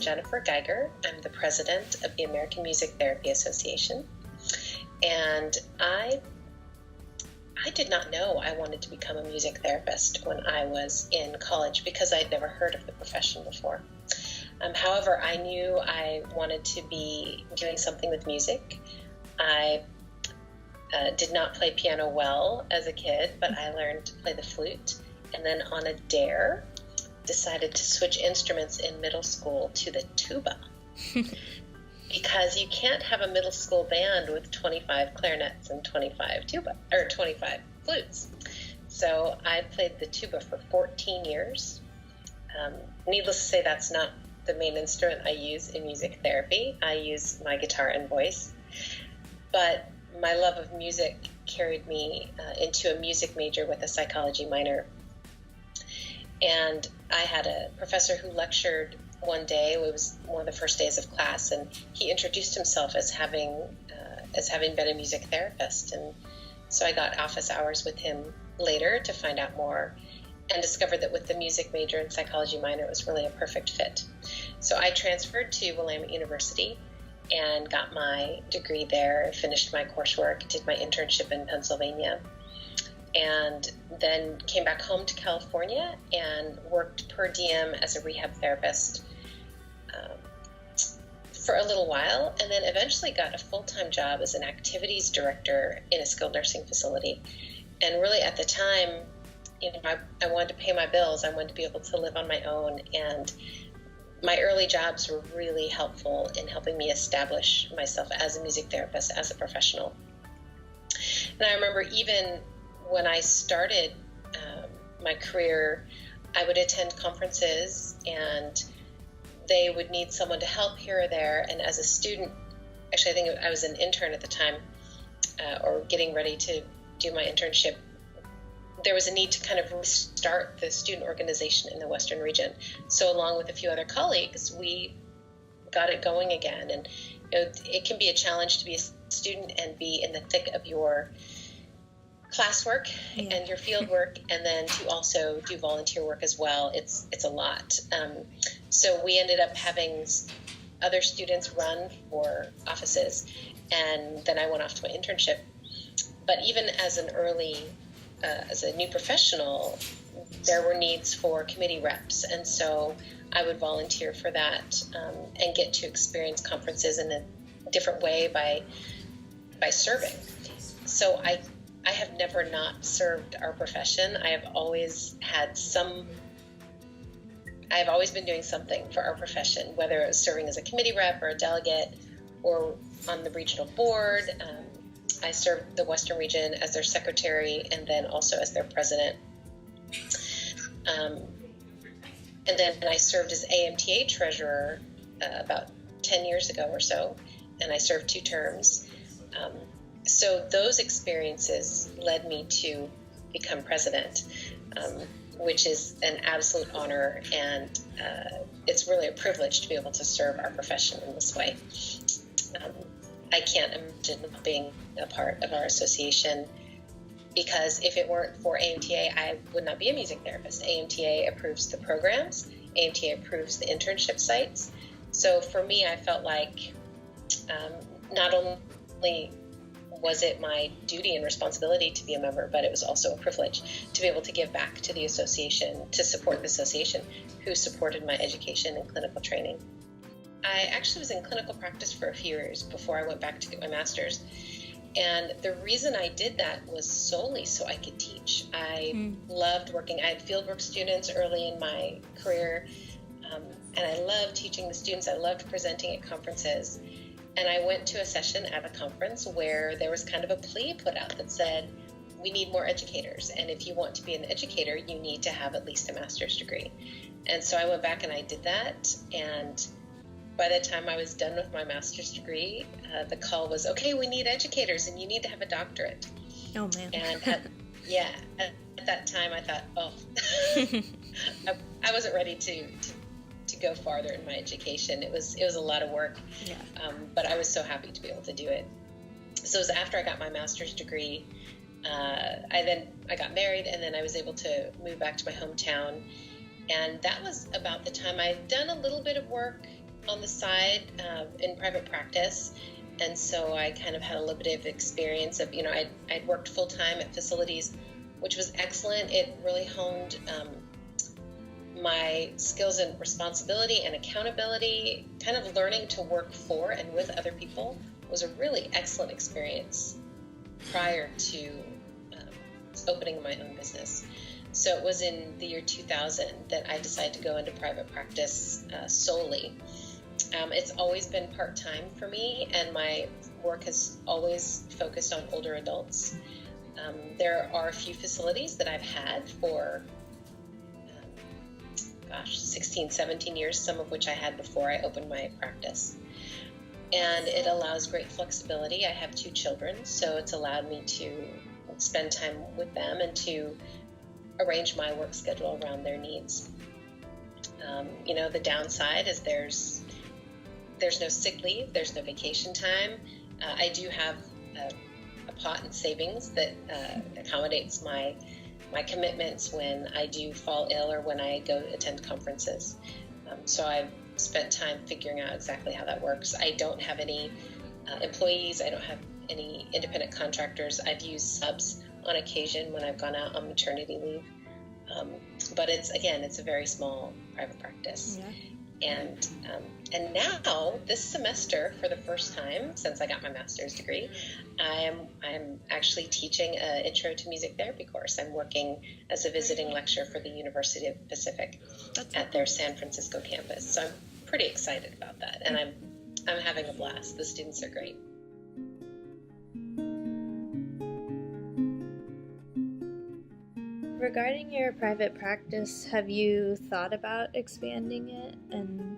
Jennifer Geiger. I'm the president of the American Music Therapy Association. And I did not know I wanted to become a music therapist when I was in college because I'd never heard of the profession before. However, I knew I wanted to be doing something with music. I did not play piano well as a kid, but I learned to play the flute. And then on a dare, decided to switch instruments in middle school to the tuba. Because you can't have a middle school band with 25 clarinets and 25 flutes. So I played the tuba for 14 years. Needless to say, that's not the main instrument I use in music therapy. I use my guitar and voice. But my love of music carried me into a music major with a psychology minor. And I had a professor who lectured one day. It was one of the first days of class, and he introduced himself as having been a music therapist. And so I got office hours with him later to find out more, and discovered that with the music major and psychology minor, it was really a perfect fit. So I transferred to Willamette University and got my degree there, finished my coursework, did my internship in Pennsylvania, and then came back home to California and worked per diem as a rehab therapist for a little while, and then eventually got a full-time job as an activities director in a skilled nursing facility. And really at the time, I wanted to pay my bills. I wanted to be able to live on my own, and my early jobs were really helpful in helping me establish myself as a music therapist, as a professional. And I remember even when I started my career, I would attend conferences and they would need someone to help here or there. And as a student, actually I think I was an intern at the time, or getting ready to do my internship, there was a need to kind of restart the student organization in the Western region. So along with a few other colleagues, we got it going again. And it can be a challenge to be a student and be in the thick of your classwork and your field work, and then to also do volunteer work as well. It's a lot. So we ended up having other students run for offices, and then I went off to my internship. But even as as a new professional, there were needs for committee reps, and so I would volunteer for that and get to experience conferences in a different way by serving. So I have never not served our profession. I have always been doing something for our profession, whether it was serving as a committee rep or a delegate or on the regional board. I served the Western region as their secretary and then also as their president. And then I served as AMTA treasurer about 10 years ago or so, and I served 2 terms. So those experiences led me to become president, which is an absolute honor, and it's really a privilege to be able to serve our profession in this way. I can't imagine being a part of our association, because if it weren't for AMTA, I would not be a music therapist. AMTA approves the programs, AMTA approves the internship sites. So for me, I felt like not only was it my duty and responsibility to be a member, but it was also a privilege to be able to give back to the association, to support the association, who supported my education and clinical training. I actually was in clinical practice for a few years before I went back to get my master's. And the reason I did that was solely so I could teach. I loved working. I had fieldwork students early in my career, and I loved teaching the students. I loved presenting at conferences. And I went to a session at a conference where there was kind of a plea put out that said, we need more educators. And if you want to be an educator, you need to have at least a master's degree. And so I went back and I did that. And by the time I was done with my master's degree, the call was, okay, we need educators and you need to have a doctorate. Oh, man. And at that time I thought, I wasn't ready to go farther in my education. It was a lot of work, but I was so happy to be able to do it. So it was after I got my master's degree, I got married, and then I was able to move back to my hometown. And that was about the time I'd done a little bit of work on the side in private practice. And so I kind of had a little bit of experience of, I'd worked full-time at facilities, which was excellent. It really honed my skills in responsibility and accountability. Kind of learning to work for and with other people was a really excellent experience prior to opening my own business. So it was in the year 2000 that I decided to go into private practice solely. It's always been part-time for me, and my work has always focused on older adults. There are a few facilities that I've had for 16, 17 years, some of which I had before I opened my practice. And it allows great flexibility. I have 2 children, so it's allowed me to spend time with them and to arrange my work schedule around their needs. The downside is there's no sick leave, there's no vacation time. I do have a pot in savings that accommodates my commitments when I do fall ill or when I go attend conferences. So I've spent time figuring out exactly how that works. I don't have any employees. I don't have any independent contractors. I've used subs on occasion when I've gone out on maternity leave. But it's a very small private practice. Yeah. And now this semester, for the first time since I got my master's degree, I'm actually teaching an intro to music therapy course. I'm working as a visiting lecturer for the University of the Pacific at their San Francisco campus. So I'm pretty excited about that, and I'm having a blast. The students are great. Regarding your private practice, have you thought about expanding it and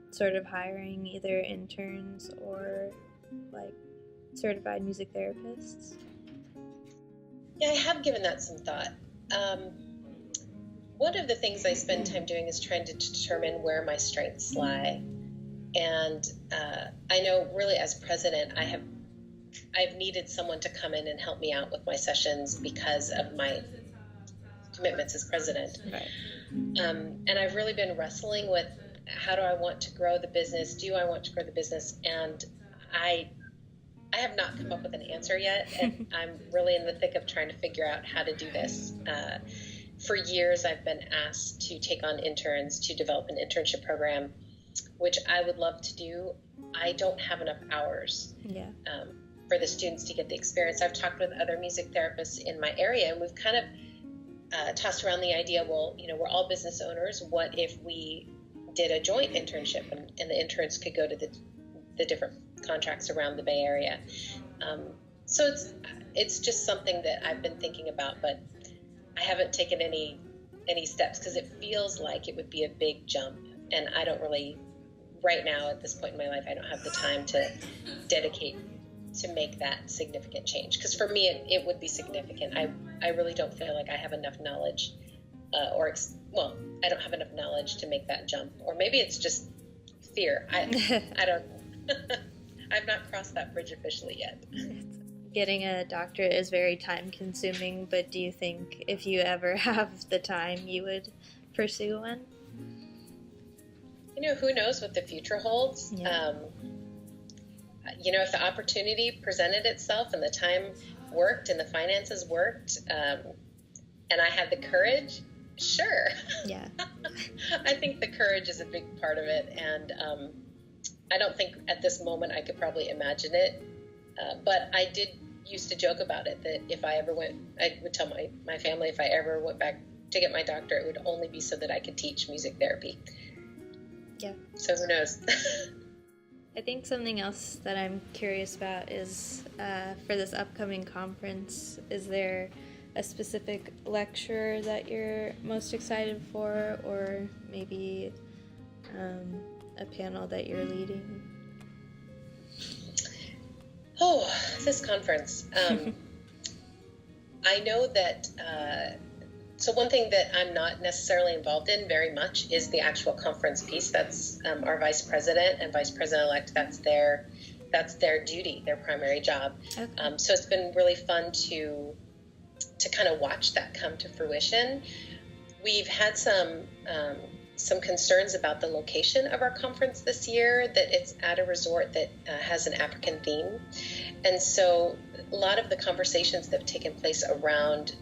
sort of hiring either interns or like certified music therapists? Yeah, I have given that some thought. One of the things I spend time doing is trying to determine where my strengths lie. And I know really as president, I've needed someone to come in and help me out with my sessions because of my commitments as president. Right. And I've really been wrestling with how do I want to grow the business? Do I want to grow the business? And I have not come up with an answer yet, and I'm really in the thick of trying to figure out how to do this. For years, I've been asked to take on interns to develop an internship program, which I would love to do. I don't have enough hours. Yeah. For the students to get the experience. I've talked with other music therapists in my area, and we've kind of tossed around the idea, well, we're all business owners. What if we did a joint internship and the interns could go to the different contracts around the Bay Area? So it's just something that I've been thinking about, but I haven't taken any steps because it feels like it would be a big jump, and I don't really, right now at this point in my life, I don't have the time to dedicate to make that significant change. Because for me, it would be significant. I really don't feel like I have enough knowledge, I don't have enough knowledge to make that jump. Or maybe it's just fear. I don't I've not crossed that bridge officially yet. Getting a doctorate is very time consuming, but do you think if you ever have the time, you would pursue one? Who knows what the future holds? Yeah. If the opportunity presented itself and the time worked and the finances worked, and I had the courage, sure. Yeah. I think the courage is a big part of it, and I don't think at this moment I could probably imagine it, but I did used to joke about it, that if I ever I would tell my family if I ever went back to get my doctorate, it would only be so that I could teach music therapy. Yeah. So who knows? I think something else that I'm curious about is for this upcoming conference, is there a specific lecturer that you're most excited for, or maybe a panel that you're leading? Oh, this conference. I know that, so one thing that I'm not necessarily involved in very much is the actual conference piece. That's our vice president and vice president-elect. That's their duty, their primary job. Okay. So it's been really fun to kind of watch that come to fruition. We've had some some concerns about the location of our conference this year, that it's at a resort that has an African theme. And so a lot of the conversations that have taken place around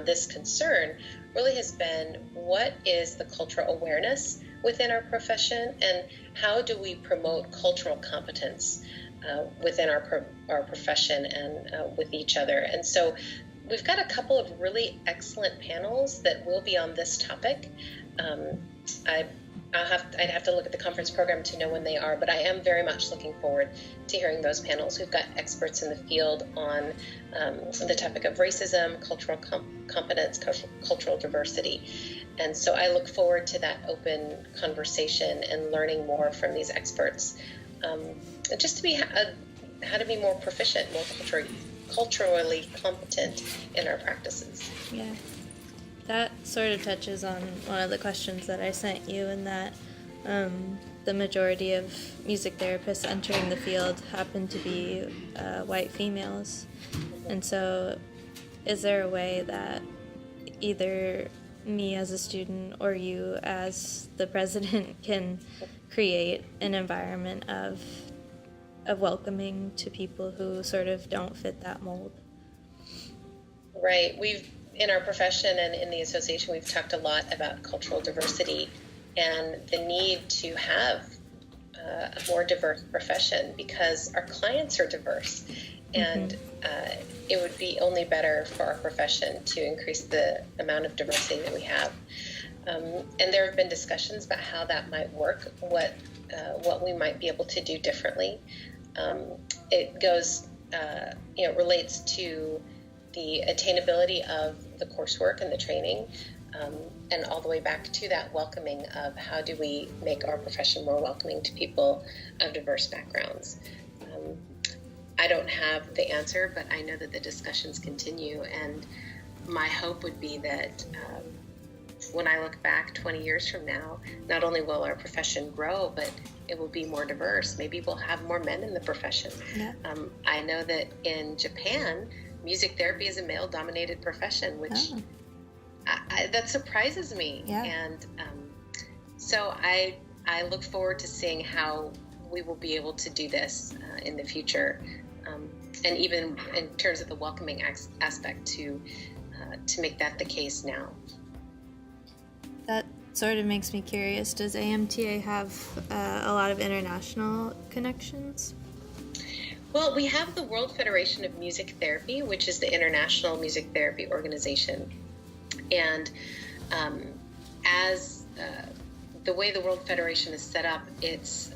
this concern really has been, what is the cultural awareness within our profession, and how do we promote cultural competence within our profession and with each other. And so we've got a couple of really excellent panels that will be on this topic. I'd have to look at the conference program to know when they are, but I am very much looking forward to hearing those panels. We've got experts in the field on the topic of racism, cultural competence, cultural diversity. And so I look forward to that open conversation and learning more from these experts, just to be how to be more proficient, more culturally competent in our practices. Yeah. That sort of touches on one of the questions that I sent you, in that the majority of music therapists entering the field happen to be white females. And so is there a way that either me as a student or you as the president can create an environment of welcoming to people who sort of don't fit that mold? Right. In our profession and in the association, we've talked a lot about cultural diversity and the need to have a more diverse profession, because our clients are diverse. And it would be only better for our profession to increase the amount of diversity that we have. And there have been discussions about how that might work, what we might be able to do differently. It goes, relates to the attainability of the coursework and the training, and all the way back to that welcoming of how do we make our profession more welcoming to people of diverse backgrounds. I don't have the answer, but I know that the discussions continue, and my hope would be that when I look back 20 years from now, not only will our profession grow, but it will be more diverse. Maybe we'll have more men in the profession. Yeah. I know that in Japan, music therapy is a male-dominated profession, which that surprises me. Yeah. And so I look forward to seeing how we will be able to do this in the future, and even in terms of the welcoming aspect to make that the case now. That sort of makes me curious. Does AMTA have a lot of international connections? Well, we have the World Federation of Music Therapy, which is the international music therapy organization. And as the way the World Federation is set up, it's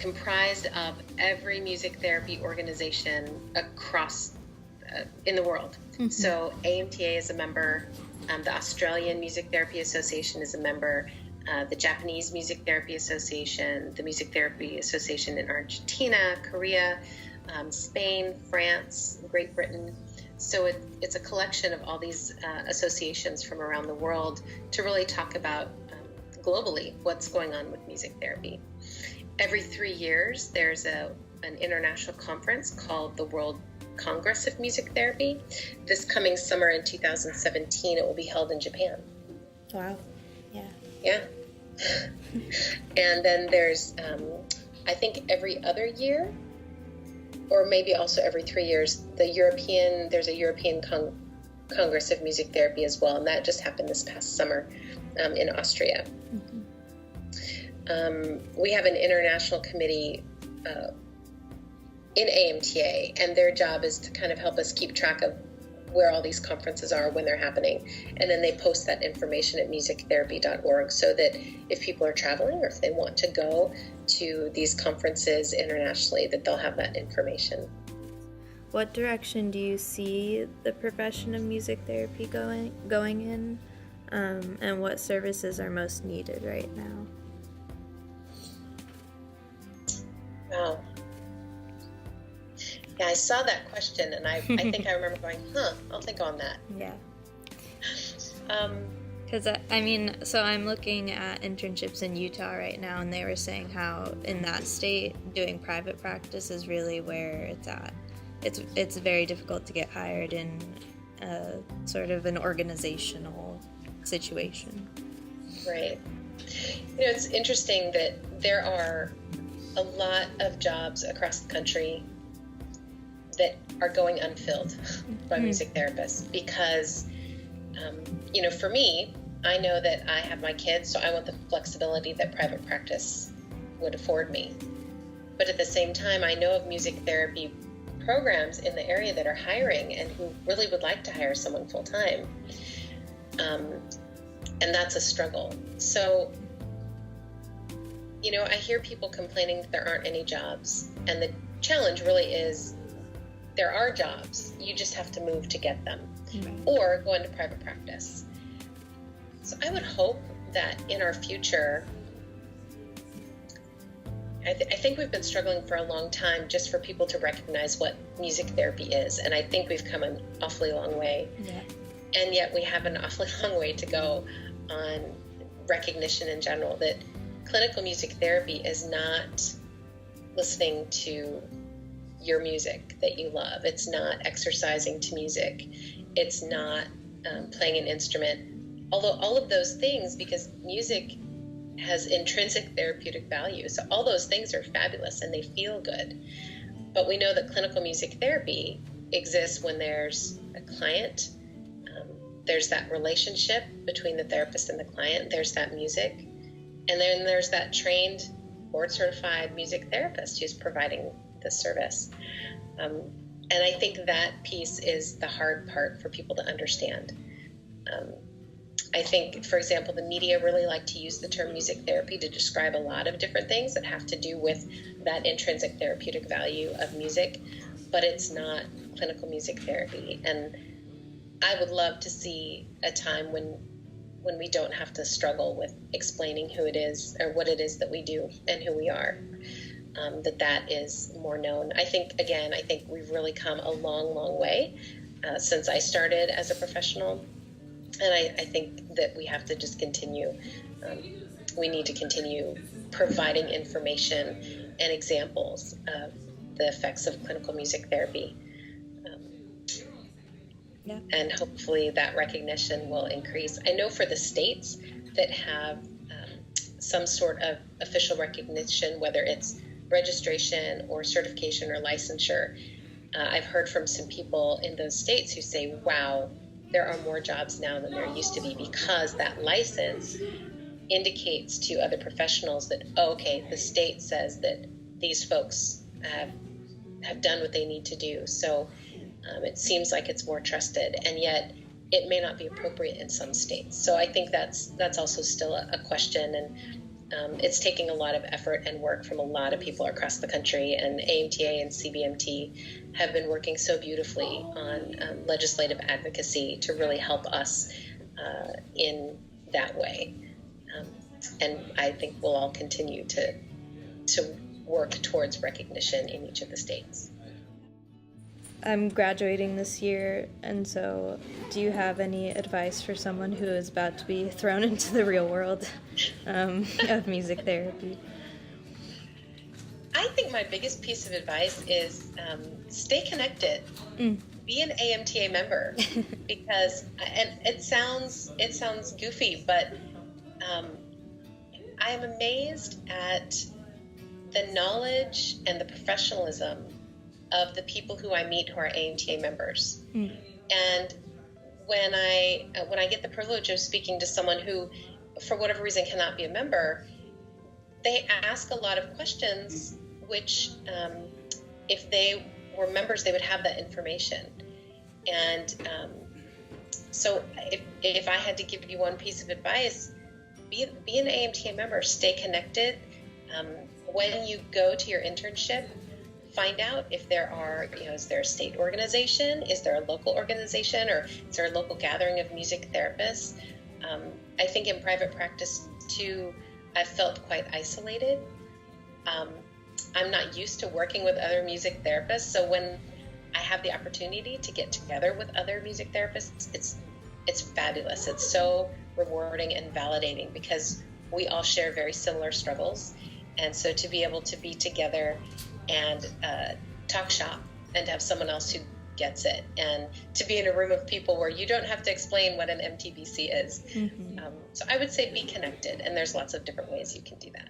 comprised of every music therapy organization across in the world. Mm-hmm. So AMTA is a member, the Australian Music Therapy Association is a member, the Japanese Music Therapy Association, the Music Therapy Association in Argentina, Korea, Spain, France, Great Britain. So it's a collection of all these associations from around the world to really talk about globally what's going on with music therapy. Every 3 years, there's an international conference called the World Congress of Music Therapy. This coming summer in 2017, it will be held in Japan. Wow. Yeah. Yeah. And then there's, I think every other year, or maybe also every 3 years, there's a European Congress of Music Therapy as well, and that just happened this past summer in Austria. Mm-hmm. We have an international committee in AMTA, and their job is to kind of help us keep track of where all these conferences are, when they're happening, and then they post that information at musictherapy.org so that if people are traveling or if they want to go to these conferences internationally, that they'll have that information. What direction do you see the profession of music therapy going in, and what services are most needed right now? Wow. Yeah, I saw that question, and I think I remember going, I'll think on that. Yeah. Because, so I'm looking at internships in Utah right now, and they were saying how in that state, doing private practice is really where it's at. It's very difficult to get hired in sort of an organizational situation. Right. It's interesting that there are a lot of jobs across the country that are going unfilled by music therapists because, for me, I know that I have my kids, so I want the flexibility that private practice would afford me. But at the same time, I know of music therapy programs in the area that are hiring and who really would like to hire someone full time. And that's a struggle. So, I hear people complaining that there aren't any jobs. And the challenge really is there are jobs. You just have to move to get them or go into private practice. So I would hope that in our future, I think we've been struggling for a long time just for people to recognize what music therapy is. And I think we've come an awfully long way. Yeah. And yet we have an awfully long way to go on recognition in general that clinical music therapy is not listening to your music that you love. It's not exercising to music. It's not playing an instrument. Although all of those things, because music has intrinsic therapeutic value. So all those things are fabulous and they feel good. But we know that clinical music therapy exists when there's a client, there's that relationship between the therapist and the client, there's that music, and then there's that trained, board-certified music therapist who's providing the service. And I think that piece is the hard part for people to understand. I think, for example, the media really like to use the term music therapy to describe a lot of different things that have to do with that intrinsic therapeutic value of music, but it's not clinical music therapy. And I would love to see a time when we don't have to struggle with explaining who it is or what it is that we do and who we are, that is more known. I think we've really come a long, long way since I started as a professional. And I think that we have to just continue. We need to continue providing information and examples of the effects of clinical music therapy. And hopefully that recognition will increase. I know for the states that have some sort of official recognition, whether it's registration or certification or licensure, I've heard from some people in those states who say, wow, there are more jobs now than there used to be because that license indicates to other professionals that, the state says that these folks have done what they need to do. So it seems like it's more trusted, and yet it may not be appropriate in some states. So I think that's also still a question, and it's taking a lot of effort and work from a lot of people across the country, and AMTA and CBMT have been working so beautifully on legislative advocacy to really help us in that way. And I think we'll all continue to work towards recognition in each of the states. I'm graduating this year, and so do you have any advice for someone who is about to be thrown into the real world of music therapy? I think my biggest piece of advice is stay connected. Be an AMTA member, because, and it sounds goofy, but I am amazed at the knowledge and the professionalism of the people who I meet who are AMTA members. And when I get the privilege of speaking to someone who, for whatever reason, cannot be a member, they ask a lot of questions, which if they were members, they would have that information. And so if I had to give you one piece of advice, be an AMTA member, stay connected. When you go to your internship, find out if there are, is there a state organization? Is there a local organization? Or is there a local gathering of music therapists? I think in private practice, too, I've felt quite isolated. I'm not used to working with other music therapists, so when I have the opportunity to get together with other music therapists, it's fabulous. It's so rewarding and validating because we all share very similar struggles. And so to be able to be together and talk shop and to have someone else who gets it, and to be in a room of people where you don't have to explain what an MTBC is. Mm-hmm. So I would say be connected, and there's lots of different ways you can do that.